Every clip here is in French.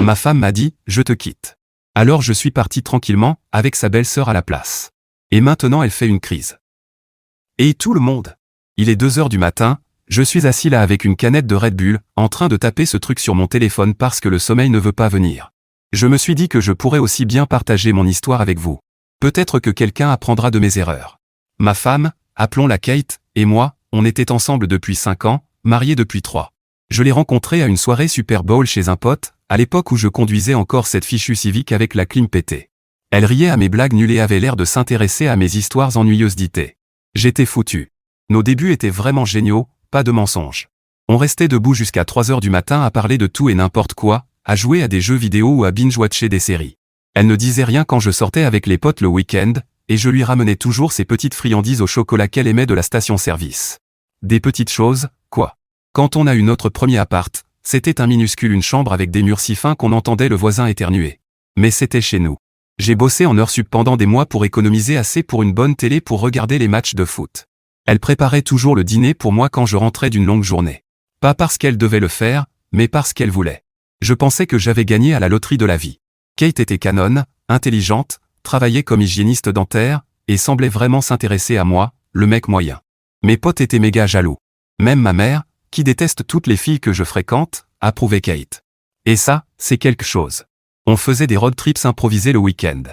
Ma femme m'a dit, je te quitte. Alors je suis parti tranquillement, avec sa belle-sœur à la place. Et maintenant elle fait une crise. Et tout le monde. Il est 2 heures du matin, je suis assis là avec une canette de Red Bull, en train de taper ce truc sur mon téléphone parce que le sommeil ne veut pas venir. Je me suis dit que je pourrais aussi bien partager mon histoire avec vous. Peut-être que quelqu'un apprendra de mes erreurs. Ma femme, appelons-la Kate, et moi, on était ensemble depuis 5 ans, mariés depuis 3. Je l'ai rencontrée à une soirée Super Bowl chez un pote, à l'époque où je conduisais encore cette fichue Civic avec la clim pétée. Elle riait à mes blagues nulles et avait l'air de s'intéresser à mes histoires ennuyeuses d'été. J'étais foutu. Nos débuts étaient vraiment géniaux, pas de mensonges. On restait debout jusqu'à 3 heures du matin à parler de tout et n'importe quoi, à jouer à des jeux vidéo ou à binge-watcher des séries. Elle ne disait rien quand je sortais avec les potes le week-end, et je lui ramenais toujours ces petites friandises au chocolat qu'elle aimait de la station-service. Des petites choses, quoi. Quand on a eu notre premier appart, c'était un minuscule une chambre avec des murs si fins qu'on entendait le voisin éternuer. Mais c'était chez nous. J'ai bossé en heures sup pendant des mois pour économiser assez pour une bonne télé pour regarder les matchs de foot. Elle préparait toujours le dîner pour moi quand je rentrais d'une longue journée. Pas parce qu'elle devait le faire, mais parce qu'elle voulait. Je pensais que j'avais gagné à la loterie de la vie. Kate était canonne, intelligente, travaillait comme hygiéniste dentaire, et semblait vraiment s'intéresser à moi, le mec moyen. Mes potes étaient méga jaloux. Même ma mère, qui déteste toutes les filles que je fréquente, approuvait Kate. Et ça, c'est quelque chose. On faisait des road trips improvisés le week-end.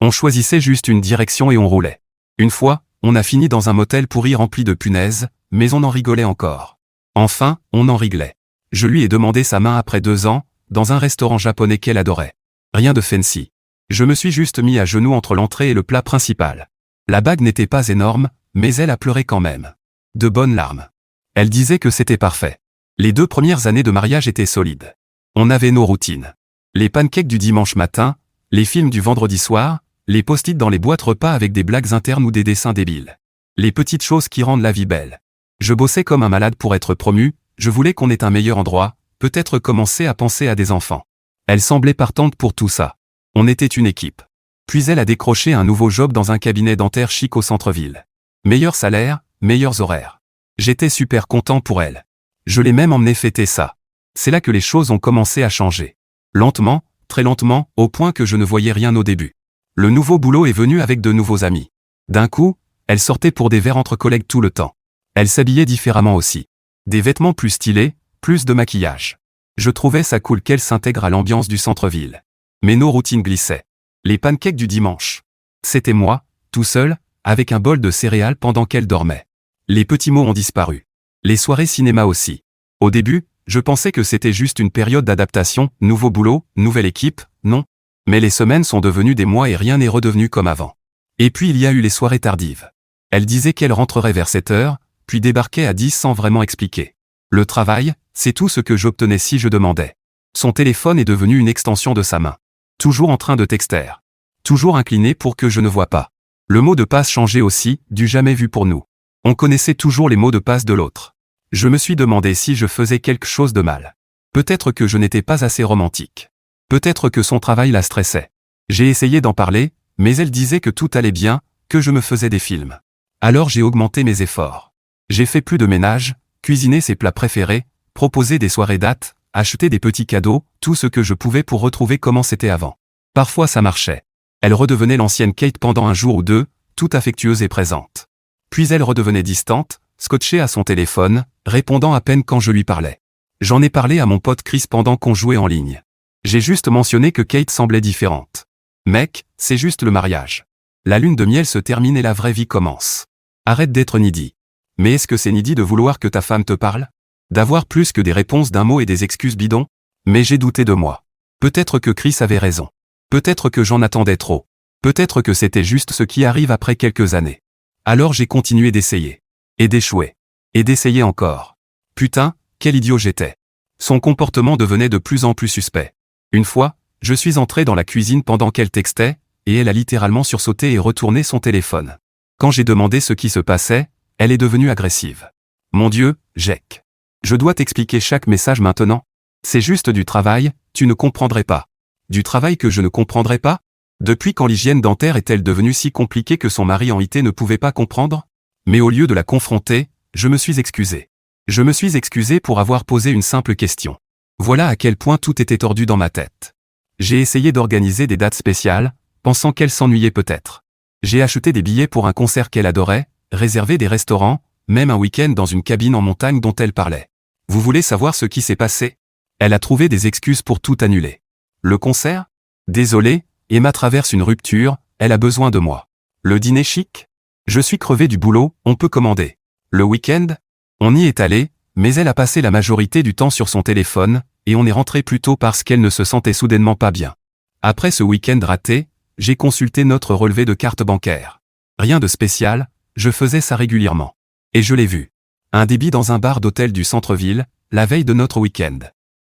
On choisissait juste une direction et on roulait. Une fois, on a fini dans un motel pourri rempli de punaises, mais on en rigolait encore. Enfin, on en riglait. Je lui ai demandé sa main après 2 ans, dans un restaurant japonais qu'elle adorait. Rien de fancy. Je me suis juste mis à genoux entre l'entrée et le plat principal. La bague n'était pas énorme, mais elle a pleuré quand même. De bonnes larmes. Elle disait que c'était parfait. Les 2 premières années de mariage étaient solides. On avait nos routines. Les pancakes du dimanche matin, les films du vendredi soir, les post-it dans les boîtes repas avec des blagues internes ou des dessins débiles. Les petites choses qui rendent la vie belle. Je bossais comme un malade pour être promu, je voulais qu'on ait un meilleur endroit, peut-être commencer à penser à des enfants. Elle semblait partante pour tout ça. On était une équipe. Puis elle a décroché un nouveau job dans un cabinet dentaire chic au centre-ville. Meilleur salaire, meilleurs horaires. J'étais super content pour elle. Je l'ai même emmené fêter ça. C'est là que les choses ont commencé à changer. Lentement, très lentement, au point que je ne voyais rien au début. Le nouveau boulot est venu avec de nouveaux amis. D'un coup, elle sortait pour des verres entre collègues tout le temps. Elle s'habillait différemment aussi. Des vêtements plus stylés, plus de maquillage. Je trouvais ça cool qu'elle s'intègre à l'ambiance du centre-ville. Mais nos routines glissaient. Les pancakes du dimanche. C'était moi, tout seul, avec un bol de céréales pendant qu'elle dormait. Les petits mots ont disparu. Les soirées cinéma aussi. Au début, je pensais que c'était juste une période d'adaptation, nouveau boulot, nouvelle équipe, non. Mais les semaines sont devenues des mois et rien n'est redevenu comme avant. Et puis il y a eu les soirées tardives. Elle disait qu'elle rentrerait vers 7 heures, puis débarquait à 10 sans vraiment expliquer. Le travail, c'est tout ce que j'obtenais si je demandais. Son téléphone est devenu une extension de sa main. Toujours en train de texter. Toujours incliné pour que je ne vois pas. Le mot de passe changeait aussi, du jamais vu pour nous. On connaissait toujours les mots de passe de l'autre. Je me suis demandé si je faisais quelque chose de mal. Peut-être que je n'étais pas assez romantique. Peut-être que son travail la stressait. J'ai essayé d'en parler, mais elle disait que tout allait bien, que je me faisais des films. Alors j'ai augmenté mes efforts. J'ai fait plus de ménage, cuisiné ses plats préférés, proposé des soirées dates, acheté des petits cadeaux, tout ce que je pouvais pour retrouver comment c'était avant. Parfois ça marchait. Elle redevenait l'ancienne Kate pendant un jour ou deux, tout affectueuse et présente. Puis elle redevenait distante, scotchée à son téléphone, répondant à peine quand je lui parlais. J'en ai parlé à mon pote Chris pendant qu'on jouait en ligne. J'ai juste mentionné que Kate semblait différente. Mec, c'est juste le mariage. La lune de miel se termine et la vraie vie commence. Arrête d'être needy. Mais est-ce que c'est needy de vouloir que ta femme te parle? D'avoir plus que des réponses d'un mot et des excuses bidons? Mais j'ai douté de moi. Peut-être que Chris avait raison. Peut-être que j'en attendais trop. Peut-être que c'était juste ce qui arrive après quelques années. Alors j'ai continué d'essayer. Et d'échouer. Et d'essayer encore. Putain, quel idiot j'étais. Son comportement devenait de plus en plus suspect. Une fois, je suis entré dans la cuisine pendant qu'elle textait, et elle a littéralement sursauté et retourné son téléphone. Quand j'ai demandé ce qui se passait, elle est devenue agressive. Mon Dieu, Jack. Je dois t'expliquer chaque message maintenant. C'est juste du travail, tu ne comprendrais pas. Du travail que je ne comprendrais pas? Depuis quand l'hygiène dentaire est-elle devenue si compliquée que son mari en IT ne pouvait pas comprendre? Mais au lieu de la confronter, je me suis excusé. Je me suis excusé pour avoir posé une simple question. Voilà à quel point tout était tordu dans ma tête. J'ai essayé d'organiser des dates spéciales, pensant qu'elle s'ennuyait peut-être. J'ai acheté des billets pour un concert qu'elle adorait, réservé des restaurants, même un week-end dans une cabine en montagne dont elle parlait. Vous voulez savoir ce qui s'est passé? Elle a trouvé des excuses pour tout annuler. Le concert? Désolé, Emma traverse une rupture, elle a besoin de moi. Le dîner chic? Je suis crevé du boulot, on peut commander. Le week-end? On y est allé, mais elle a passé la majorité du temps sur son téléphone, et on est rentré plus tôt parce qu'elle ne se sentait soudainement pas bien. Après ce week-end raté, j'ai consulté notre relevé de carte bancaire. Rien de spécial, je faisais ça régulièrement. Et je l'ai vu. Un débit dans un bar d'hôtel du centre-ville, la veille de notre week-end.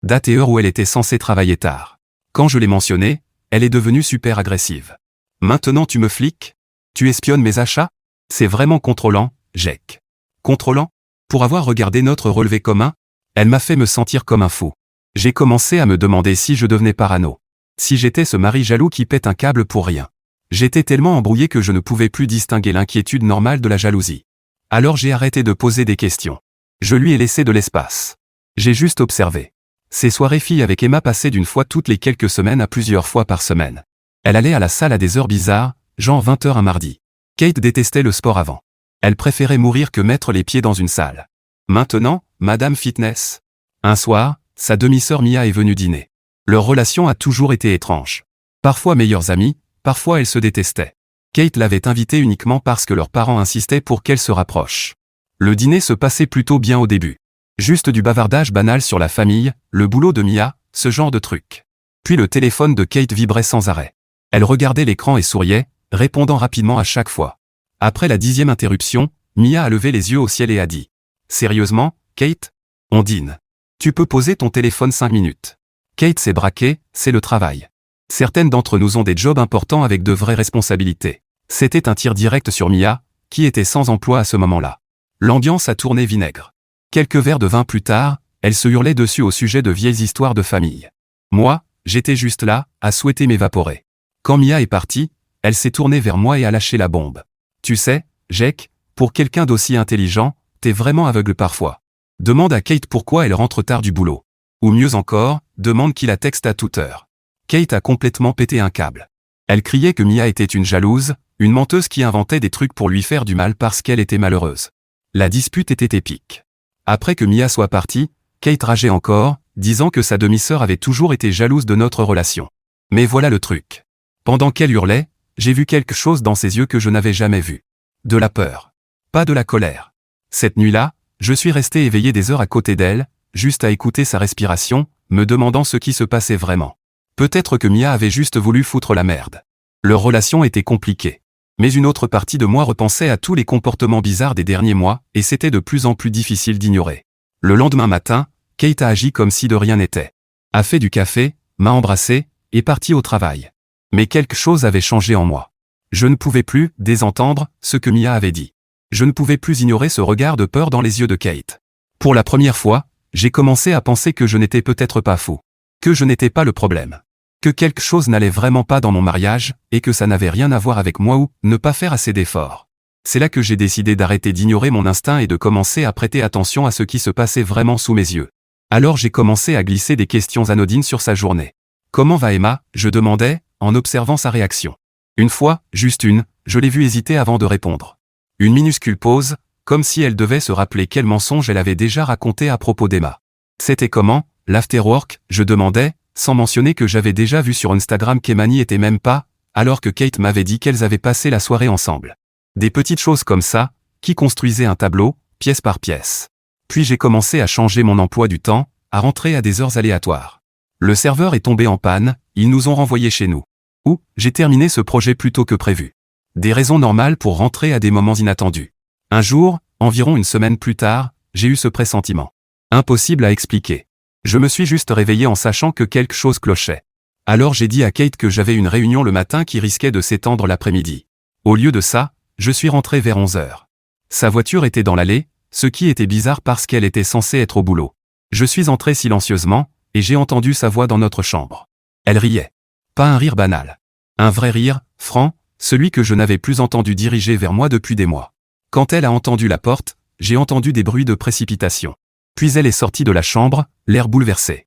Date et heure où elle était censée travailler tard. Quand je l'ai mentionné, elle est devenue super agressive. Maintenant tu me fliques? Tu espionnes mes achats? C'est vraiment contrôlant, Jack. Contrôlant? Pour avoir regardé notre relevé commun? Elle m'a fait me sentir comme un fou. J'ai commencé à me demander si je devenais parano. Si j'étais ce mari jaloux qui pète un câble pour rien. J'étais tellement embrouillé que je ne pouvais plus distinguer l'inquiétude normale de la jalousie. Alors j'ai arrêté de poser des questions. Je lui ai laissé de l'espace. J'ai juste observé. Ces soirées filles avec Emma passaient d'une fois toutes les quelques semaines à plusieurs fois par semaine. Elle allait à la salle à des heures bizarres, genre 20h un mardi. Kate détestait le sport avant. Elle préférait mourir que mettre les pieds dans une salle. Maintenant, Madame Fitness. Un soir, sa demi-sœur Mia est venue dîner. Leur relation a toujours été étrange. Parfois meilleures amies, parfois elles se détestaient. Kate l'avait invitée uniquement parce que leurs parents insistaient pour qu'elle se rapproche. Le dîner se passait plutôt bien au début. Juste du bavardage banal sur la famille, le boulot de Mia, ce genre de truc. Puis le téléphone de Kate vibrait sans arrêt. Elle regardait l'écran et souriait, répondant rapidement à chaque fois. Après la 10e interruption, Mia a levé les yeux au ciel et a dit « Sérieusement, Kate? On dîne. Tu peux poser ton téléphone 5 minutes. » Kate s'est braquée, c'est le travail. Certaines d'entre nous ont des jobs importants avec de vraies responsabilités. C'était un tir direct sur Mia, qui était sans emploi à ce moment-là. L'ambiance a tourné vinaigre. Quelques verres de vin plus tard, elle se hurlait dessus au sujet de vieilles histoires de famille. Moi, j'étais juste là, à souhaiter m'évaporer. Quand Mia est partie, elle s'est tournée vers moi et a lâché la bombe. Tu sais, Jack, pour quelqu'un d'aussi intelligent, t'es vraiment aveugle parfois. Demande à Kate pourquoi elle rentre tard du boulot. Ou mieux encore, demande qui la texte à toute heure. Kate a complètement pété un câble. Elle criait que Mia était une jalouse, une menteuse qui inventait des trucs pour lui faire du mal parce qu'elle était malheureuse. La dispute était épique. Après que Mia soit partie, Kate rageait encore, disant que sa demi-sœur avait toujours été jalouse de notre relation. Mais voilà le truc. Pendant qu'elle hurlait, j'ai vu quelque chose dans ses yeux que je n'avais jamais vu. De la peur. Pas de la colère. Cette nuit-là, je suis resté éveillé des heures à côté d'elle, juste à écouter sa respiration, me demandant ce qui se passait vraiment. Peut-être que Mia avait juste voulu foutre la merde. Leur relation était compliquée. Mais une autre partie de moi repensait à tous les comportements bizarres des derniers mois, et c'était de plus en plus difficile d'ignorer. Le lendemain matin, Kate a agi comme si de rien n'était. A fait du café, m'a embrassé, et parti au travail. Mais quelque chose avait changé en moi. Je ne pouvais plus désentendre ce que Mia avait dit. Je ne pouvais plus ignorer ce regard de peur dans les yeux de Kate. Pour la première fois, j'ai commencé à penser que je n'étais peut-être pas fou. Que je n'étais pas le problème. Que quelque chose n'allait vraiment pas dans mon mariage, et que ça n'avait rien à voir avec moi ou ne pas faire assez d'efforts. C'est là que j'ai décidé d'arrêter d'ignorer mon instinct et de commencer à prêter attention à ce qui se passait vraiment sous mes yeux. Alors j'ai commencé à glisser des questions anodines sur sa journée. Comment va Emma? Je demandais, en observant sa réaction. Une fois, juste une, je l'ai vue hésiter avant de répondre. Une minuscule pause, comme si elle devait se rappeler quel mensonge elle avait déjà raconté à propos d'Emma. C'était comment, l'afterwork? Je demandais, sans mentionner que j'avais déjà vu sur Instagram qu'Emma n'y était même pas, alors que Kate m'avait dit qu'elles avaient passé la soirée ensemble. Des petites choses comme ça, qui construisaient un tableau, pièce par pièce. Puis j'ai commencé à changer mon emploi du temps, à rentrer à des heures aléatoires. Le serveur est tombé en panne, ils nous ont renvoyés chez nous. Ou, j'ai terminé ce projet plus tôt que prévu. Des raisons normales pour rentrer à des moments inattendus. Un jour, environ une semaine plus tard, j'ai eu ce pressentiment. Impossible à expliquer. Je me suis juste réveillé en sachant que quelque chose clochait. Alors j'ai dit à Kate que j'avais une réunion le matin qui risquait de s'étendre l'après-midi. Au lieu de ça, je suis rentré vers 11h. Sa voiture était dans l'allée, ce qui était bizarre parce qu'elle était censée être au boulot. Je suis entré silencieusement, et j'ai entendu sa voix dans notre chambre. Elle riait. Pas un rire banal. Un vrai rire, franc, celui que je n'avais plus entendu diriger vers moi depuis des mois. Quand elle a entendu la porte, j'ai entendu des bruits de précipitation. Puis elle est sortie de la chambre, l'air bouleversé.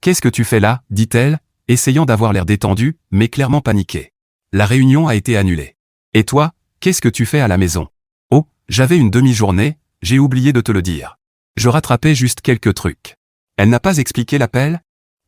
Qu'est-ce que tu fais là, dit-elle, essayant d'avoir l'air détendu, mais clairement paniquée. La réunion a été annulée. Et toi, qu'est-ce que tu fais à la maison? Oh, j'avais une demi-journée, j'ai oublié de te le dire. Je rattrapais juste quelques trucs. Elle n'a pas expliqué l'appel?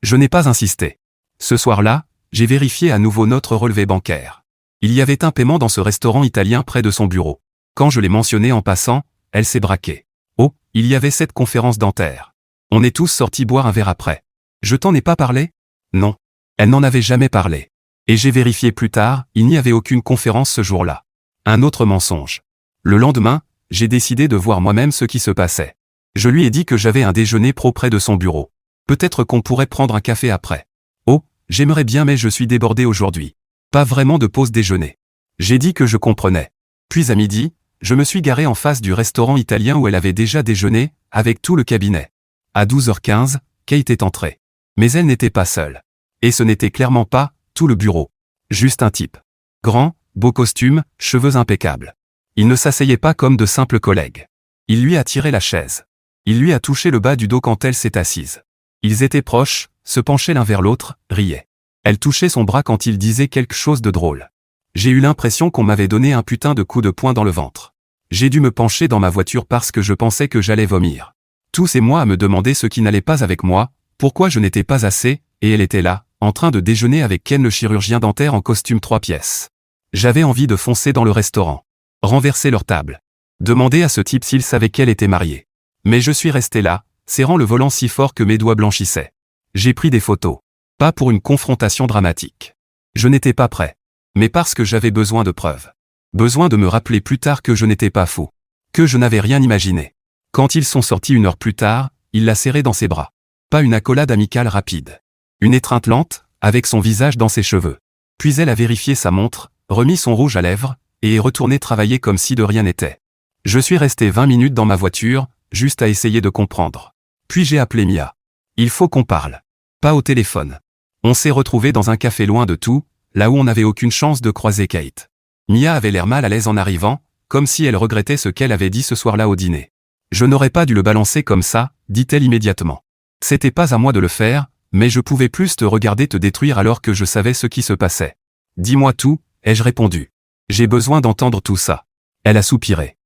Je n'ai pas insisté. Ce soir-là, j'ai vérifié à nouveau notre relevé bancaire. Il y avait un paiement dans ce restaurant italien près de son bureau. Quand je l'ai mentionné en passant, elle s'est braquée. Oh, il y avait cette conférence dentaire. On est tous sortis boire un verre après. Je t'en ai pas parlé? Non. Elle n'en avait jamais parlé. Et j'ai vérifié plus tard, il n'y avait aucune conférence ce jour-là. Un autre mensonge. Le lendemain, j'ai décidé de voir moi-même ce qui se passait. Je lui ai dit que j'avais un déjeuner pro près de son bureau. Peut-être qu'on pourrait prendre un café après. Oh, j'aimerais bien mais je suis débordé aujourd'hui. Pas vraiment de pause déjeuner. J'ai dit que je comprenais. Puis à midi, je me suis garé en face du restaurant italien où elle avait déjà déjeuné, avec tout le cabinet. À 12h15, Kate est entrée. Mais elle n'était pas seule. Et ce n'était clairement pas tout le bureau. Juste un type. Grand, beau costume, cheveux impeccables. Il ne s'asseyait pas comme de simples collègues. Il lui a tiré la chaise. Il lui a touché le bas du dos quand elle s'est assise. Ils étaient proches, se penchaient l'un vers l'autre, riaient. Elle touchait son bras quand il disait quelque chose de drôle. J'ai eu l'impression qu'on m'avait donné un putain de coup de poing dans le ventre. J'ai dû me pencher dans ma voiture parce que je pensais que j'allais vomir. Tous et moi à me demander ce qui n'allait pas avec moi, pourquoi je n'étais pas assez, et elle était là, en train de déjeuner avec Ken le chirurgien dentaire en costume 3 pièces. J'avais envie de foncer dans le restaurant. Renverser leur table. Demander à ce type s'il savait qu'elle était mariée. Mais je suis resté là, serrant le volant si fort que mes doigts blanchissaient. J'ai pris des photos. Pas pour une confrontation dramatique. Je n'étais pas prêt. Mais parce que j'avais besoin de preuves. Besoin de me rappeler plus tard que je n'étais pas fou. Que je n'avais rien imaginé. Quand ils sont sortis 1 heure plus tard, il l'a serrée dans ses bras. Pas une accolade amicale rapide. Une étreinte lente, avec son visage dans ses cheveux. Puis elle a vérifié sa montre, remis son rouge à lèvres, et est retournée travailler comme si de rien n'était. Je suis resté 20 minutes dans ma voiture, juste à essayer de comprendre. Puis j'ai appelé Mia. Il faut qu'on parle. Pas au téléphone. On s'est retrouvés dans un café loin de tout, là où on n'avait aucune chance de croiser Kate. Mia avait l'air mal à l'aise en arrivant, comme si elle regrettait ce qu'elle avait dit ce soir-là au dîner. Je n'aurais pas dû le balancer comme ça, dit-elle immédiatement. C'était pas à moi de le faire, mais je pouvais plus te regarder te détruire alors que je savais ce qui se passait. Dis-moi tout, ai-je répondu. J'ai besoin d'entendre tout ça. Elle a soupiré.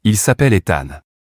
Il s'appelle Ethan.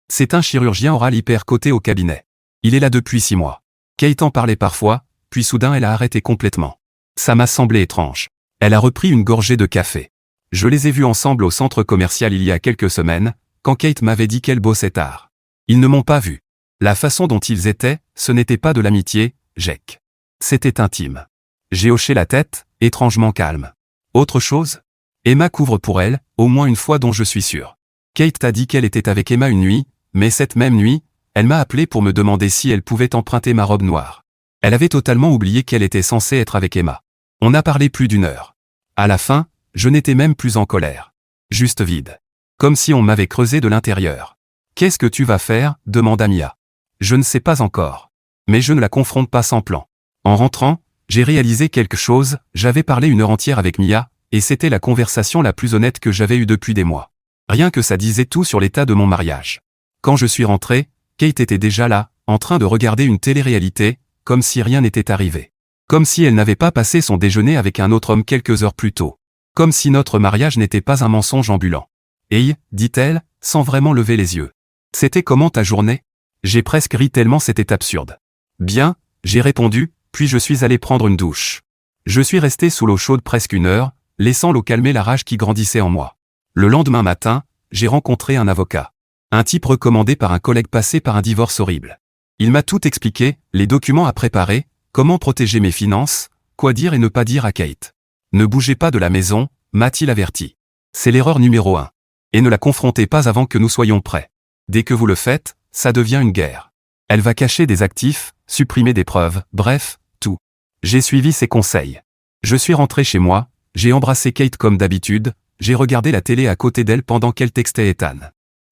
C'est un chirurgien oral hyper coté au cabinet. Il est là depuis 6 mois. Kate en parlait parfois, puis soudain elle a arrêté complètement. Ça m'a semblé étrange. Elle a repris une gorgée de café. Je les ai vus ensemble au centre commercial il y a quelques semaines, quand Kate m'avait dit qu'elle bossait tard. Ils ne m'ont pas vu. La façon dont ils étaient, ce n'était pas de l'amitié, Jake. C'était intime. J'ai hoché la tête, étrangement calme. Autre chose? Emma couvre pour elle, au moins une fois dont je suis sûr. Kate t'a dit qu'elle était avec Emma une nuit, mais cette même nuit, elle m'a appelé pour me demander si elle pouvait emprunter ma robe noire. Elle avait totalement oublié qu'elle était censée être avec Emma. On a parlé plus d'1 heure. À la fin, je n'étais même plus en colère. Juste vide. Comme si on m'avait creusé de l'intérieur. Qu'est-ce que tu vas faire? Demanda Mia. Je ne sais pas encore. Mais je ne la confronte pas sans plan. En rentrant, j'ai réalisé quelque chose, j'avais parlé 1 heure entière avec Mia, et c'était la conversation la plus honnête que j'avais eue depuis des mois. Rien que ça disait tout sur l'état de mon mariage. Quand je suis rentré, Kate était déjà là, en train de regarder une télé-réalité, comme si rien n'était arrivé. Comme si elle n'avait pas passé son déjeuner avec un autre homme quelques heures plus tôt. Comme si notre mariage n'était pas un mensonge ambulant. Hey, dit-elle, sans vraiment lever les yeux. C'était comment ta journée? J'ai presque ri tellement c'était absurde. Bien, j'ai répondu, puis je suis allé prendre une douche. Je suis resté sous l'eau chaude presque 1 heure, laissant l'eau calmer la rage qui grandissait en moi. Le lendemain matin, j'ai rencontré un avocat. Un type recommandé par un collègue passé par un divorce horrible. Il m'a tout expliqué, les documents à préparer, comment protéger mes finances, quoi dire et ne pas dire à Kate. Ne bougez pas de la maison, m'a-t-il averti. C'est l'erreur numéro 1. Et ne la confrontez pas avant que nous soyons prêts. Dès que vous le faites, ça devient une guerre. Elle va cacher des actifs, supprimer des preuves, bref, tout. J'ai suivi ses conseils. Je suis rentré chez moi, j'ai embrassé Kate comme d'habitude, j'ai regardé la télé à côté d'elle pendant qu'elle textait Ethan.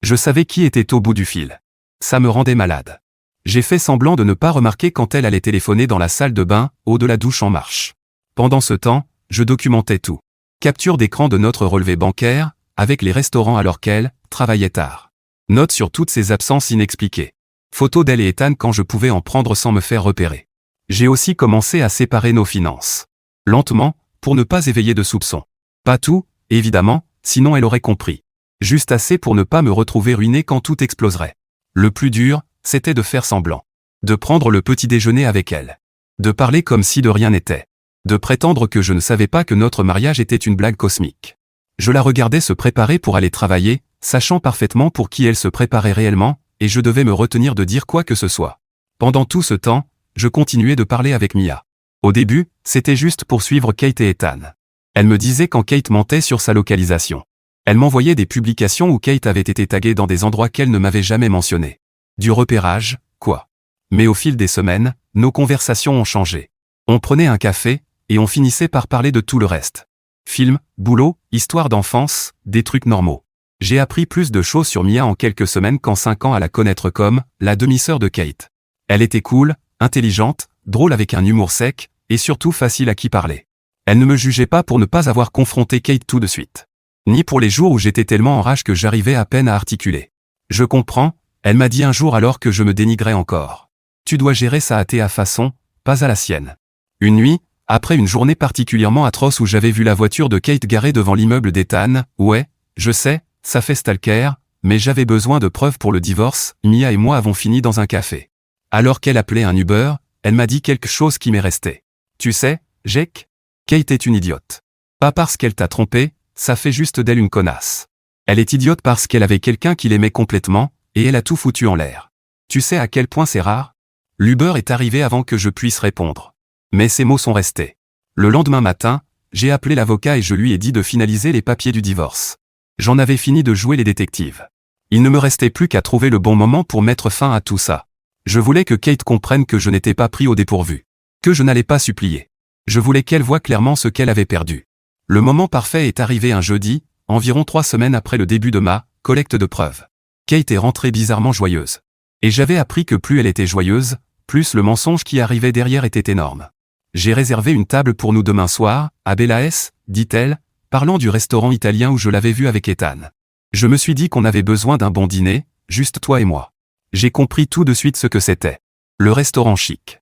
Je savais qui était au bout du fil. Ça me rendait malade. J'ai fait semblant de ne pas remarquer quand elle allait téléphoner dans la salle de bain, haut de la douche en marche. Pendant ce temps, je documentais tout. Capture d'écran de notre relevé bancaire, avec les restaurants alors qu'elle travaillait tard. Note sur toutes ses absences inexpliquées. Photos d'elle et Ethan quand je pouvais en prendre sans me faire repérer. J'ai aussi commencé à séparer nos finances. Lentement, pour ne pas éveiller de soupçons. Pas tout, évidemment, sinon elle aurait compris. Juste assez pour ne pas me retrouver ruiné quand tout exploserait. Le plus dur, c'était de faire semblant. De prendre le petit déjeuner avec elle. De parler comme si de rien n'était. De prétendre que je ne savais pas que notre mariage était une blague cosmique. Je la regardais se préparer pour aller travailler, sachant parfaitement pour qui elle se préparait réellement, et je devais me retenir de dire quoi que ce soit. Pendant tout ce temps, je continuais de parler avec Mia. Au début, c'était juste pour suivre Kate et Ethan. Elle me disait quand Kate mentait sur sa localisation. Elle m'envoyait des publications où Kate avait été taguée dans des endroits qu'elle ne m'avait jamais mentionnés. Du repérage, quoi. Mais au fil des semaines, nos conversations ont changé. On prenait un café, et on finissait par parler de tout le reste. Film, boulot, histoire d'enfance, des trucs normaux. J'ai appris plus de choses sur Mia en quelques semaines qu'en 5 ans à la connaître comme la demi-sœur de Kate. Elle était cool, intelligente, drôle avec un humour sec, et surtout facile à qui parler. Elle ne me jugeait pas pour ne pas avoir confronté Kate tout de suite. Ni pour les jours où j'étais tellement en rage que j'arrivais à peine à articuler. Je comprends, elle m'a dit un jour alors que je me dénigrais encore. Tu dois gérer ça à ta façon, pas à la sienne. Une nuit, après une journée particulièrement atroce où j'avais vu la voiture de Kate garée devant l'immeuble d'Ethan, ouais, je sais, ça fait stalker, mais j'avais besoin de preuves pour le divorce, Mia et moi avons fini dans un café. Alors qu'elle appelait un Uber, elle m'a dit quelque chose qui m'est resté. Tu sais, Jake, Kate est une idiote. Pas parce qu'elle t'a trompé, ça fait juste d'elle une connasse. Elle est idiote parce qu'elle avait quelqu'un qui l'aimait complètement, et elle a tout foutu en l'air. Tu sais à quel point c'est rare? L'Uber est arrivé avant que je puisse répondre. Mais ces mots sont restés. Le lendemain matin, j'ai appelé l'avocat et je lui ai dit de finaliser les papiers du divorce. J'en avais fini de jouer les détectives. Il ne me restait plus qu'à trouver le bon moment pour mettre fin à tout ça. Je voulais que Kate comprenne que je n'étais pas pris au dépourvu. Que je n'allais pas supplier. Je voulais qu'elle voie clairement ce qu'elle avait perdu. Le moment parfait est arrivé un jeudi, environ 3 semaines après le début de ma collecte de preuves. Kate est rentrée bizarrement joyeuse. Et j'avais appris que plus elle était joyeuse, plus le mensonge qui arrivait derrière était énorme. J'ai réservé une table pour nous demain soir, à Bellaes, dit-elle, parlant du restaurant italien où je l'avais vu avec Ethan. Je me suis dit qu'on avait besoin d'un bon dîner, juste toi et moi. J'ai compris tout de suite ce que c'était. Le restaurant chic.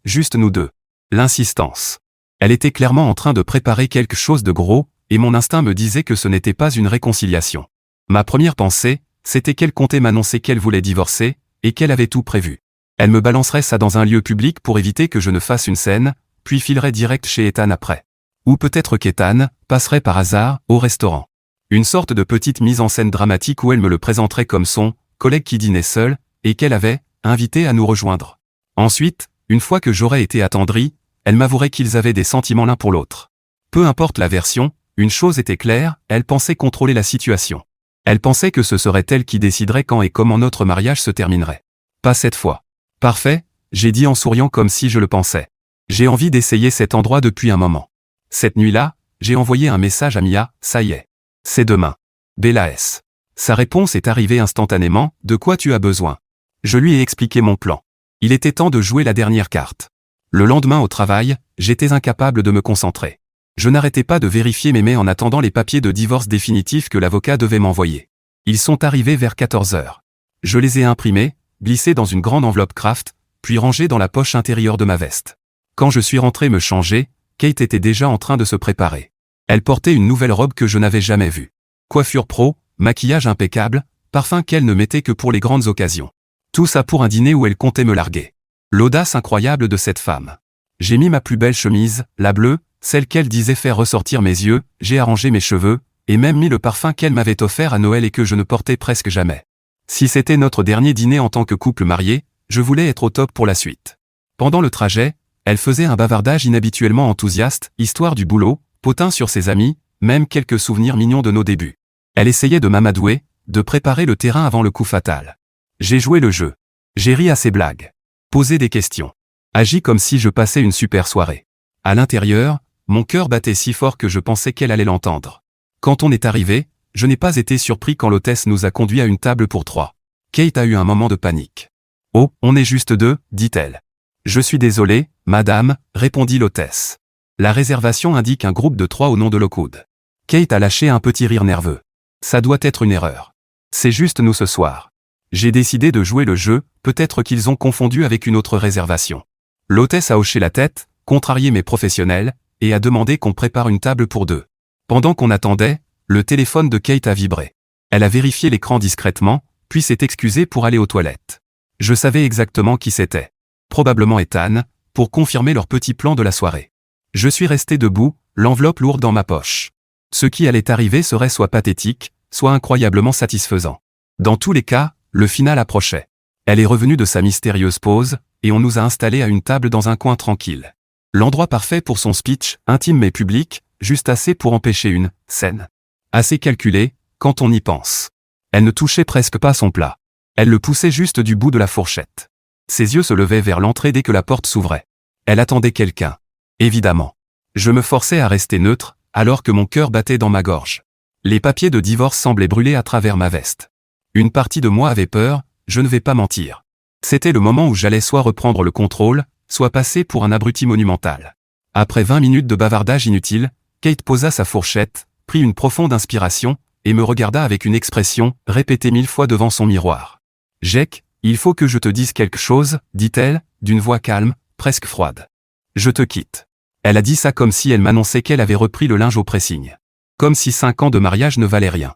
Juste nous deux. L'insistance. Elle était clairement en train de préparer quelque chose de gros, et mon instinct me disait que ce n'était pas une réconciliation. Ma première pensée, c'était qu'elle comptait m'annoncer qu'elle voulait divorcer, et qu'elle avait tout prévu. Elle me balancerait ça dans un lieu public pour éviter que je ne fasse une scène, puis filerait direct chez Ethan après. Ou peut-être qu'Ethan passerait par hasard au restaurant. Une sorte de petite mise en scène dramatique où elle me le présenterait comme son collègue qui dînait seul, et qu'elle avait invité à nous rejoindre. Ensuite, une fois que j'aurais été attendri, elle m'avouerait qu'ils avaient des sentiments l'un pour l'autre. Peu importe la version, une chose était claire, elle pensait contrôler la situation. Elle pensait que ce serait elle qui déciderait quand et comment notre mariage se terminerait. Pas cette fois. Parfait, j'ai dit en souriant comme si je le pensais. J'ai envie d'essayer cet endroit depuis un moment. Cette nuit-là, j'ai envoyé un message à Mia, ça y est. C'est demain. Bellaes. Sa réponse est arrivée instantanément, de quoi tu as besoin? Je lui ai expliqué mon plan. Il était temps de jouer la dernière carte. Le lendemain au travail, j'étais incapable de me concentrer. Je n'arrêtais pas de vérifier mes mails en attendant les papiers de divorce définitifs que l'avocat devait m'envoyer. Ils sont arrivés vers 14 heures. Je les ai imprimés, glissés dans une grande enveloppe Kraft, puis rangés dans la poche intérieure de ma veste. Quand je suis rentré me changer, Kate était déjà en train de se préparer. Elle portait une nouvelle robe que je n'avais jamais vue. Coiffure pro, maquillage impeccable, parfum qu'elle ne mettait que pour les grandes occasions. Tout ça pour un dîner où elle comptait me larguer. L'audace incroyable de cette femme. J'ai mis ma plus belle chemise, la bleue, celle qu'elle disait faire ressortir mes yeux, j'ai arrangé mes cheveux, et même mis le parfum qu'elle m'avait offert à Noël et que je ne portais presque jamais. Si c'était notre dernier dîner en tant que couple marié, je voulais être au top pour la suite. Pendant le trajet, elle faisait un bavardage inhabituellement enthousiaste, histoire du boulot, potin sur ses amis, même quelques souvenirs mignons de nos débuts. Elle essayait de m'amadouer, de préparer le terrain avant le coup fatal. J'ai joué le jeu. J'ai ri à ses blagues. Posé des questions. Agi comme si je passais une super soirée. À l'intérieur, mon cœur battait si fort que je pensais qu'elle allait l'entendre. Quand on est arrivé, je n'ai pas été surpris quand l'hôtesse nous a conduits à une table pour 3. Kate a eu un moment de panique. « Oh, on est juste 2, dit-elle. »« Je suis désolée, madame, répondit l'hôtesse. La réservation indique un groupe de 3 au nom de Lockwood. Kate a lâché un petit rire nerveux. Ça doit être une erreur. C'est juste nous ce soir. J'ai décidé de jouer le jeu, peut-être qu'ils ont confondu avec une autre réservation. L'hôtesse a hoché la tête, contrarié mais professionnelle, et a demandé qu'on prépare une table pour deux. Pendant qu'on attendait, le téléphone de Kate a vibré. Elle a vérifié l'écran discrètement, puis s'est excusée pour aller aux toilettes. Je savais exactement qui c'était. Probablement Ethan, pour confirmer leur petit plan de la soirée. Je suis resté debout, l'enveloppe lourde dans ma poche. Ce qui allait arriver serait soit pathétique, soit incroyablement satisfaisant. Dans tous les cas, le final approchait. Elle est revenue de sa mystérieuse pause, et on nous a installés à une table dans un coin tranquille. L'endroit parfait pour son speech, intime mais public, juste assez pour empêcher une scène. Assez calculé, quand on y pense. Elle ne touchait presque pas son plat. Elle le poussait juste du bout de la fourchette. Ses yeux se levaient vers l'entrée dès que la porte s'ouvrait. Elle attendait quelqu'un. Évidemment. Je me forçais à rester neutre, alors que mon cœur battait dans ma gorge. Les papiers de divorce semblaient brûler à travers ma veste. Une partie de moi avait peur, je ne vais pas mentir. C'était le moment où j'allais soit reprendre le contrôle, soit passer pour un abruti monumental. Après 20 minutes de bavardage inutile, Kate posa sa fourchette, prit une profonde inspiration, et me regarda avec une expression, répétée 1000 fois devant son miroir. « Jake, il faut que je te dise quelque chose, dit-elle, d'une voix calme, presque froide. Je te quitte. » Elle a dit ça comme si elle m'annonçait qu'elle avait repris le linge au pressing. Comme si 5 ans de mariage ne valaient rien.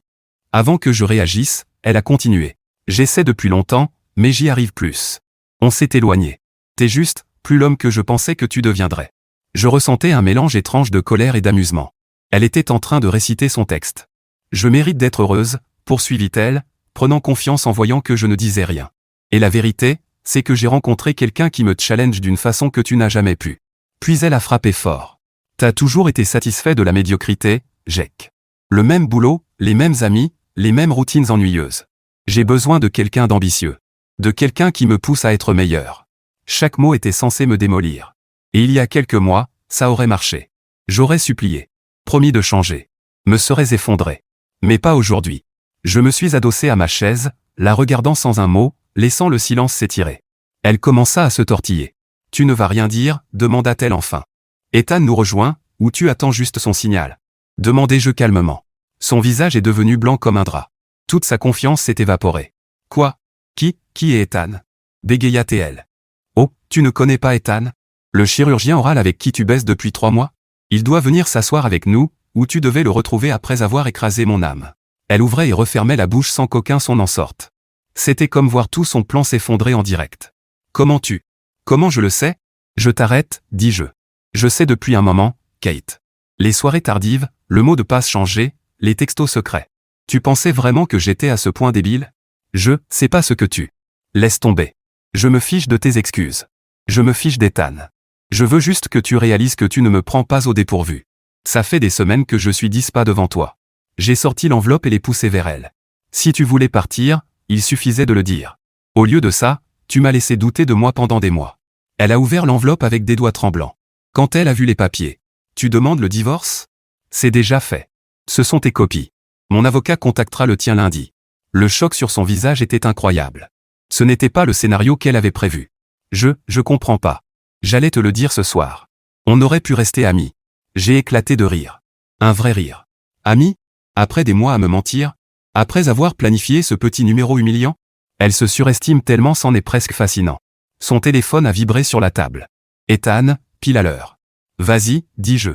Avant que je réagisse, elle a continué. « J'essaie depuis longtemps, mais j'y arrive plus. On s'est éloigné. T'es juste, plus l'homme que je pensais que tu deviendrais. » Je ressentais un mélange étrange de colère et d'amusement. Elle était en train de réciter son texte. « Je mérite d'être heureuse, poursuivit-elle, prenant confiance en voyant que je ne disais rien. Et la vérité, c'est que j'ai rencontré quelqu'un qui me challenge d'une façon que tu n'as jamais pu. » Puis elle a frappé fort. « T'as toujours été satisfait de la médiocrité, Jake. Le même boulot, les mêmes amis, les mêmes routines ennuyeuses. J'ai besoin de quelqu'un d'ambitieux. De quelqu'un qui me pousse à être meilleur. » Chaque mot était censé me démolir. Et il y a quelques mois, ça aurait marché. J'aurais supplié. Promis de changer. Me serais effondré. Mais pas aujourd'hui. Je me suis adossé à ma chaise, la regardant sans un mot, laissant le silence s'étirer. Elle commença à se tortiller. « Tu ne vas rien dire ?» demanda-t-elle enfin. « Ethan nous rejoint, ou tu attends juste son signal ?» demandai-je calmement. Son visage est devenu blanc comme un drap. Toute sa confiance s'est évaporée. « Quoi ? Qui est Ethan ?» bégaya-t-elle. « Oh, tu ne connais pas Ethan ? Le chirurgien oral avec qui tu baisses depuis 3 mois ? Il doit venir s'asseoir avec nous, ou tu devais le retrouver après avoir écrasé mon âme. » Elle ouvrait et refermait la bouche sans qu'aucun son n'en sorte. C'était comme voir tout son plan s'effondrer en direct. « Comment je le sais ? » « Je t'arrête, dis-je. Je sais depuis un moment, Kate. Les soirées tardives, le mot de passe changé, les textos secrets. Tu pensais vraiment que j'étais à ce point débile ? Je sais pas ce que tu. Laisse tomber. Je me fiche de tes excuses. Je me fiche d'Ethan. Je veux juste que tu réalises que tu ne me prends pas au dépourvu. Ça fait des semaines que je suis 10 pas devant toi. J'ai sorti l'enveloppe et l'ai poussée vers elle. Si tu voulais partir, il suffisait de le dire. Au lieu de ça, tu m'as laissé douter de moi pendant des mois. Elle a ouvert l'enveloppe avec des doigts tremblants. Quand elle a vu les papiers. Tu demandes le divorce ? C'est déjà fait. Ce sont tes copies. Mon avocat contactera le tien lundi. Le choc sur son visage était incroyable. Ce n'était pas le scénario qu'elle avait prévu. Je comprends pas. J'allais te le dire ce soir. On aurait pu rester amis. J'ai éclaté de rire. Un vrai rire. Amis ? Après des mois à me mentir ? Après avoir planifié ce petit numéro humiliant ? Elle se surestime tellement, c'en est presque fascinant. Son téléphone a vibré sur la table. Ethan, pile à l'heure. Vas-y, dis-je.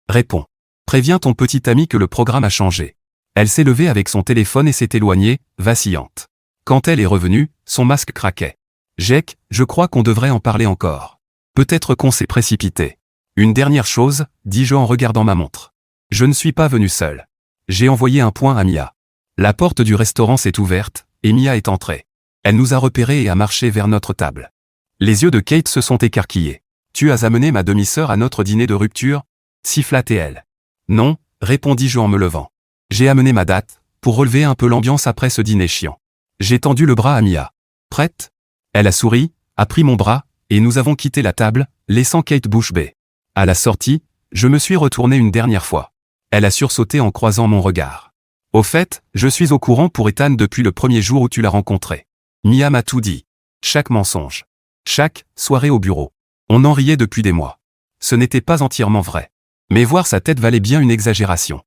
Réponds. Préviens ton petit ami que le programme a changé. Elle s'est levée avec son téléphone et s'est éloignée, vacillante. Quand elle est revenue, son masque craquait. Jake, je crois qu'on devrait en parler encore. Peut-être qu'on s'est précipité. Une dernière chose, dis-je en regardant ma montre. Je ne suis pas venu seul. J'ai envoyé un point à Mia. La porte du restaurant s'est ouverte, et Mia est entrée. Elle nous a repérés et a marché vers notre table. Les yeux de Kate se sont écarquillés. « Tu as amené ma demi-sœur à notre dîner de rupture ?» siffla-t-elle. « Non, répondis-je en me levant. J'ai amené ma date, pour relever un peu l'ambiance après ce dîner chiant. » J'ai tendu le bras à Mia. « Prête ?» Elle a souri, a pris mon bras, et nous avons quitté la table, laissant Kate bouche bée. À la sortie, je me suis retourné une dernière fois. Elle a sursauté en croisant mon regard. « Au fait, je suis au courant pour Ethan depuis le premier jour où tu l'as rencontré. » Mia m'a tout dit. Chaque mensonge. Chaque soirée au bureau. On en riait depuis des mois. Ce n'était pas entièrement vrai. Mais voir sa tête valait bien une exagération.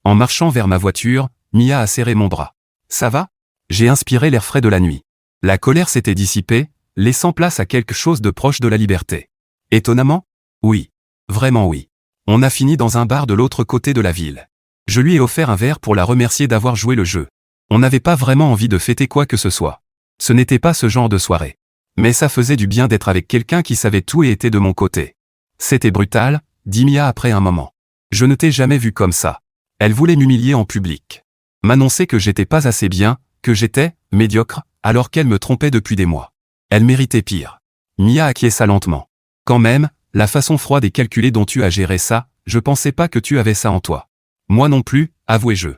En marchant vers ma voiture, Mia a serré mon bras. « Ça va ?» J'ai inspiré l'air frais de la nuit. La colère s'était dissipée, laissant place à quelque chose de proche de la liberté. Étonnamment? Oui. Vraiment oui. On a fini dans un bar de l'autre côté de la ville. Je lui ai offert un verre pour la remercier d'avoir joué le jeu. On n'avait pas vraiment envie de fêter quoi que ce soit. Ce n'était pas ce genre de soirée. Mais ça faisait du bien d'être avec quelqu'un qui savait tout et était de mon côté. C'était brutal, dit Mia après un moment. Je ne t'ai jamais vu comme ça. Elle voulait m'humilier en public. M'annoncer que j'étais pas assez bien, que j'étais médiocre, alors qu'elle me trompait depuis des mois. Elle méritait pire. Mia acquiesça lentement. Quand même, la façon froide et calculée dont tu as géré ça, je pensais pas que tu avais ça en toi. Moi non plus, avouai-je.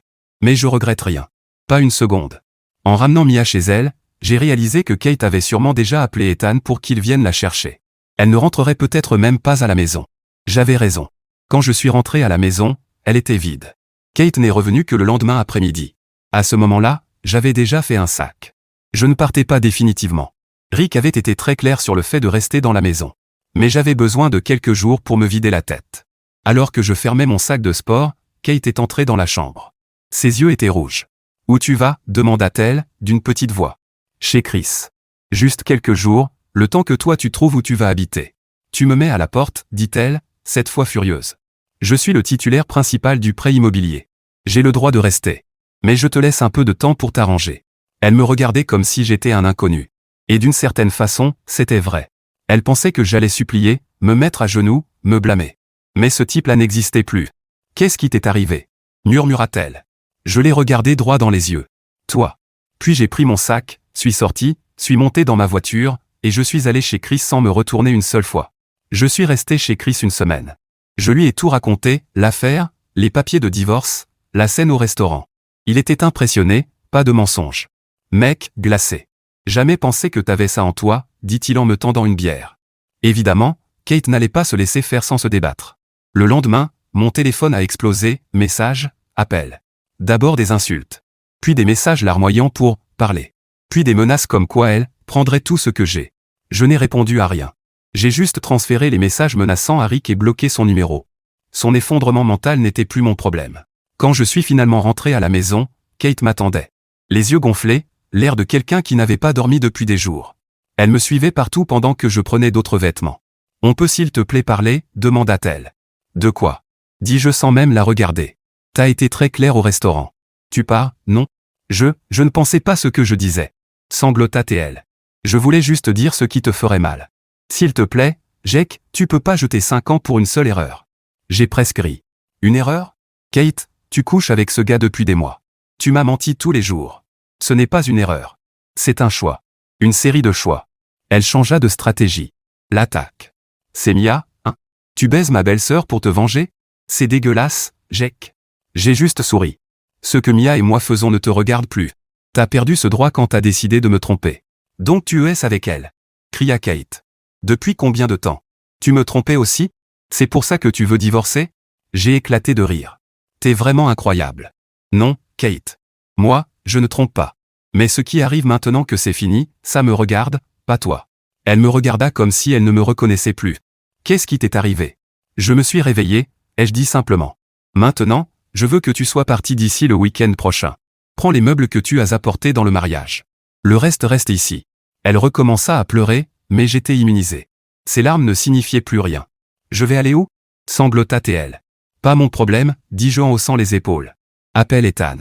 Mais je regrette rien. Pas une seconde. En ramenant Mia chez elle, j'ai réalisé que Kate avait sûrement déjà appelé Ethan pour qu'il vienne la chercher. Elle ne rentrerait peut-être même pas à la maison. J'avais raison. Quand je suis rentré à la maison, elle était vide. Kate n'est revenue que le lendemain après-midi. À ce moment-là, j'avais déjà fait un sac. Je ne partais pas définitivement. Rick avait été très clair sur le fait de rester dans la maison. Mais j'avais besoin de quelques jours pour me vider la tête. Alors que je fermais mon sac de sport, Kate est entrée dans la chambre. Ses yeux étaient rouges. « Où tu vas ?» demanda-t-elle, d'une petite voix. « Chez Chris. Juste quelques jours, le temps que toi tu trouves où tu vas habiter. Tu me mets à la porte, dit-elle, cette fois furieuse. Je suis le titulaire principal du prêt immobilier. J'ai le droit de rester. Mais je te laisse un peu de temps pour t'arranger. » Elle me regardait comme si j'étais un inconnu. Et d'une certaine façon, c'était vrai. Elle pensait que j'allais supplier, me mettre à genoux, me blâmer. Mais ce type-là n'existait plus. « Qu'est-ce qui t'est arrivé ?» murmura-t-elle. Je l'ai regardé droit dans les yeux. « Toi. » Puis j'ai pris mon sac, suis sorti, suis monté dans ma voiture, et je suis allé chez Chris sans me retourner une seule fois. Je suis resté chez Chris une semaine. Je lui ai tout raconté, l'affaire, les papiers de divorce, la scène au restaurant. Il était impressionné, pas de mensonge. Mec, glacé. Jamais pensé que t'avais ça en toi, dit-il en me tendant une bière. Évidemment, Kate n'allait pas se laisser faire sans se débattre. Le lendemain, mon téléphone a explosé, messages, appels. D'abord des insultes. Puis des messages larmoyants pour parler. Puis des menaces comme quoi elle prendrait tout ce que j'ai. Je n'ai répondu à rien. J'ai juste transféré les messages menaçants à Rick et bloqué son numéro. Son effondrement mental n'était plus mon problème. Quand je suis finalement rentré à la maison, Kate m'attendait. Les yeux gonflés, l'air de quelqu'un qui n'avait pas dormi depuis des jours. Elle me suivait partout pendant que je prenais d'autres vêtements. « On peut s'il te plaît parler ?» demanda-t-elle. « De quoi ?» dis-je sans même la regarder. « T'as été très clair au restaurant. Tu pars, non ?» Je ne pensais pas ce que je disais. Sanglota-t-elle. Je voulais juste dire ce qui te ferait mal. S'il te plaît, Jake, tu peux pas jeter 5 ans pour une seule erreur. J'ai presque ri. Une erreur? Kate, tu couches avec ce gars depuis des mois. Tu m'as menti tous les jours. Ce n'est pas une erreur. C'est un choix. Une série de choix. Elle changea de stratégie. L'attaque. C'est Mia, hein? Tu baises ma belle-sœur pour te venger? C'est dégueulasse, Jake. J'ai juste souri. Ce que Mia et moi faisons ne te regarde plus. T'as perdu ce droit quand t'as décidé de me tromper. Donc tu es avec elle. Cria Kate. Depuis combien de temps? Tu me trompais aussi? C'est pour ça que tu veux divorcer? J'ai éclaté de rire. T'es vraiment incroyable. Non, Kate. Moi, je ne trompe pas. Mais ce qui arrive maintenant que c'est fini, ça me regarde, pas toi. Elle me regarda comme si elle ne me reconnaissait plus. Qu'est-ce qui t'est arrivé? Je me suis réveillé, ai-je dit simplement. Maintenant, je veux que tu sois parti d'ici le week-end prochain. Prends les meubles que tu as apportés dans le mariage. Le reste reste ici. Elle recommença à pleurer, mais j'étais immunisé. Ses larmes ne signifiaient plus rien. Je vais aller où? Sanglota-t-elle. Pas mon problème, dis-je en haussant les épaules. Appelle Ethan.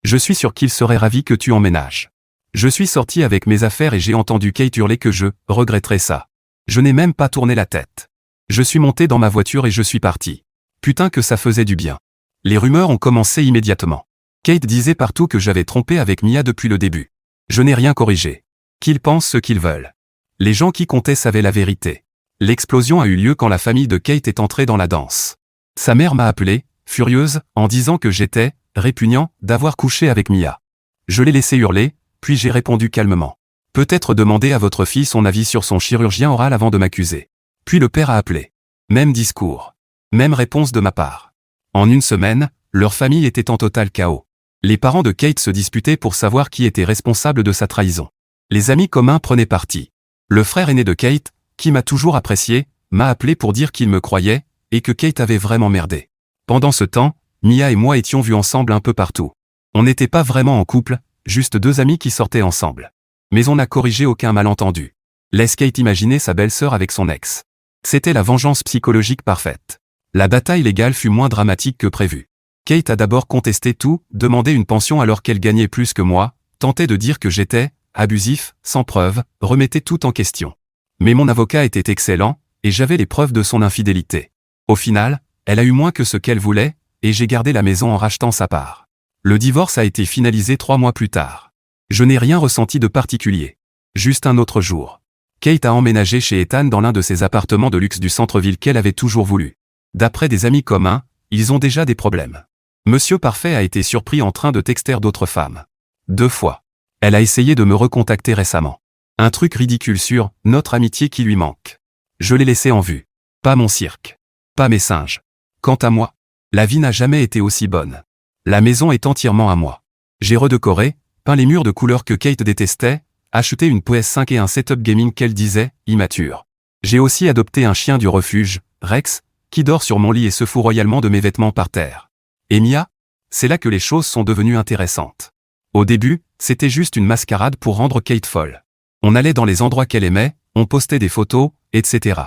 Je suis sûr qu'il serait ravi que tu emménages. Je suis sorti avec mes affaires et j'ai entendu Kate hurler que je regretterais ça. Je n'ai même pas tourné la tête. Je suis monté dans ma voiture et je suis parti. Putain que ça faisait du bien. Les rumeurs ont commencé immédiatement. Kate disait partout que j'avais trompé avec Mia depuis le début. Je n'ai rien corrigé. Qu'ils pensent ce qu'ils veulent. Les gens qui comptaient savaient la vérité. L'explosion a eu lieu quand la famille de Kate est entrée dans la danse. Sa mère m'a appelé, furieuse, en disant que j'étais répugnant d'avoir couché avec Mia. Je l'ai laissé hurler, puis j'ai répondu calmement. Peut-être demander à votre fille son avis sur son chirurgien oral avant de m'accuser. Puis le père a appelé. Même discours. Même réponse de ma part. En une semaine, leur famille était en total chaos. Les parents de Kate se disputaient pour savoir qui était responsable de sa trahison. Les amis communs prenaient parti. Le frère aîné de Kate, qui m'a toujours apprécié, m'a appelé pour dire qu'il me croyait, et que Kate avait vraiment merdé. Pendant ce temps, Mia et moi étions vus ensemble un peu partout. On n'était pas vraiment en couple, juste deux amis qui sortaient ensemble. Mais on n'a corrigé aucun malentendu. Laisse Kate imaginer sa belle-sœur avec son ex. C'était la vengeance psychologique parfaite. La bataille légale fut moins dramatique que prévu. Kate a d'abord contesté tout, demandé une pension alors qu'elle gagnait plus que moi, tentait de dire que j'étais abusif, sans preuve, remettait tout en question. Mais mon avocat était excellent, et j'avais les preuves de son infidélité. Au final, elle a eu moins que ce qu'elle voulait, et j'ai gardé la maison en rachetant sa part. Le divorce a été finalisé 3 mois plus tard. Je n'ai rien ressenti de particulier. Juste un autre jour. Kate a emménagé chez Ethan dans l'un de ses appartements de luxe du centre-ville qu'elle avait toujours voulu. D'après des amis communs, ils ont déjà des problèmes. Monsieur Parfait a été surpris en train de texter d'autres femmes. 2 fois. Elle a essayé de me recontacter récemment. Un truc ridicule sur notre amitié qui lui manque. Je l'ai laissé en vue. Pas mon cirque. Pas mes singes. Quant à moi, la vie n'a jamais été aussi bonne. La maison est entièrement à moi. J'ai redécoré, peint les murs de couleurs que Kate détestait, acheté une PS5 et un setup gaming qu'elle disait immature. J'ai aussi adopté un chien du refuge, Rex, qui dort sur mon lit et se fout royalement de mes vêtements par terre. Et Mia? C'est là que les choses sont devenues intéressantes. Au début, c'était juste une mascarade pour rendre Kate folle. On allait dans les endroits qu'elle aimait, on postait des photos, etc.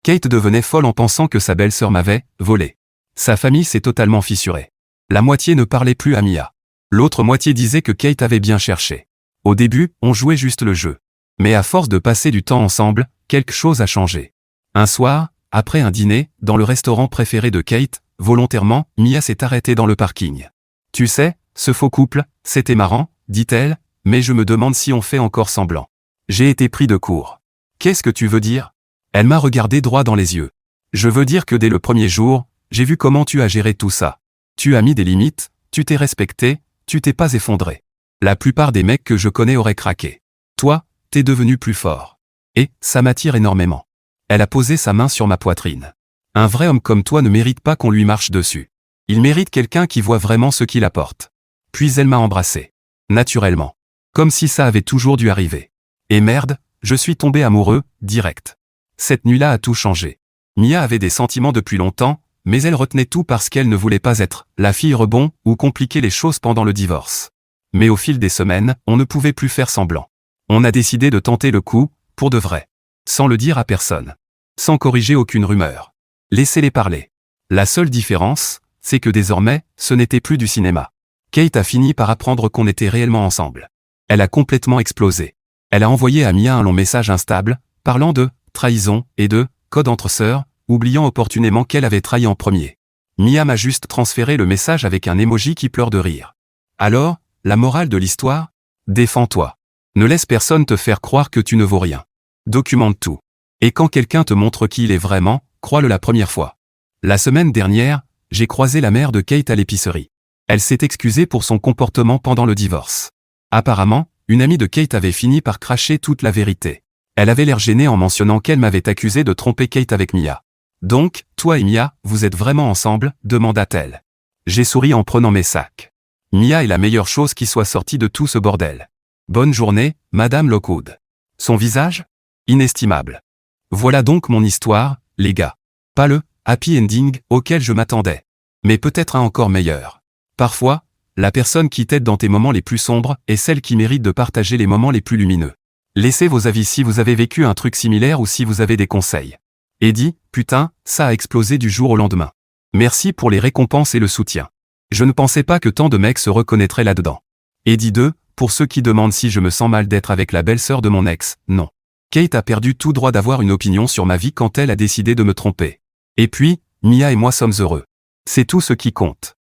Kate devenait folle en pensant que sa belle-sœur m'avait volé. Sa famille s'est totalement fissurée. La moitié ne parlait plus à Mia. L'autre moitié disait que Kate avait bien cherché. Au début, on jouait juste le jeu. Mais à force de passer du temps ensemble, quelque chose a changé. Un soir, après un dîner, dans le restaurant préféré de Kate, volontairement, Mia s'est arrêtée dans le parking. Tu sais, ce faux couple, c'était marrant, dit-elle, mais je me demande si on fait encore semblant. J'ai été pris de court. Qu'est-ce que tu veux dire? Elle m'a regardé droit dans les yeux. Je veux dire que dès le premier jour, j'ai vu comment tu as géré tout ça. Tu as mis des limites, tu t'es respecté, tu t'es pas effondré. La plupart des mecs que je connais auraient craqué. Toi, t'es devenu plus fort. Et, ça m'attire énormément. Elle a posé sa main sur ma poitrine. Un vrai homme comme toi ne mérite pas qu'on lui marche dessus. Il mérite quelqu'un qui voit vraiment ce qu'il apporte. Puis elle m'a embrassé. Naturellement. Comme si ça avait toujours dû arriver. Et merde, je suis tombé amoureux, direct. Cette nuit-là a tout changé. Mia avait des sentiments depuis longtemps, mais elle retenait tout parce qu'elle ne voulait pas être la fille rebond ou compliquer les choses pendant le divorce. Mais au fil des semaines, on ne pouvait plus faire semblant. On a décidé de tenter le coup, pour de vrai. Sans le dire à personne. Sans corriger aucune rumeur. Laissez-les parler. La seule différence, c'est que désormais, ce n'était plus du cinéma. Kate a fini par apprendre qu'on était réellement ensemble. Elle a complètement explosé. Elle a envoyé à Mia un long message instable, parlant de trahison et de code entre sœurs, oubliant opportunément qu'elle avait trahi en premier. Mia m'a juste transféré le message avec un emoji qui pleure de rire. Alors, la morale de l'histoire? Défends-toi. Ne laisse personne te faire croire que tu ne vaux rien. Documente tout. Et quand quelqu'un te montre qui il est vraiment, crois-le la première fois. La semaine dernière, j'ai croisé la mère de Kate à l'épicerie. Elle s'est excusée pour son comportement pendant le divorce. Apparemment, une amie de Kate avait fini par cracher toute la vérité. Elle avait l'air gênée en mentionnant qu'elle m'avait accusé de tromper Kate avec Mia. Donc, toi et Mia, vous êtes vraiment ensemble? Demanda-t-elle. J'ai souri en prenant mes sacs. Mia est la meilleure chose qui soit sortie de tout ce bordel. Bonne journée, Madame Lockwood. Son visage? Inestimable. Voilà donc mon histoire, les gars. Pas le happy ending auquel je m'attendais. Mais peut-être un encore meilleur. Parfois, la personne qui t'aide dans tes moments les plus sombres est celle qui mérite de partager les moments les plus lumineux. Laissez vos avis si vous avez vécu un truc similaire ou si vous avez des conseils. Eddie, putain, ça a explosé du jour au lendemain. Merci pour les récompenses et le soutien. Je ne pensais pas que tant de mecs se reconnaîtraient là-dedans. Eddie 2, pour ceux qui demandent si je me sens mal d'être avec la belle-sœur de mon ex, non. Kate a perdu tout droit d'avoir une opinion sur ma vie quand elle a décidé de me tromper. Et puis, Mia et moi sommes heureux. C'est tout ce qui compte.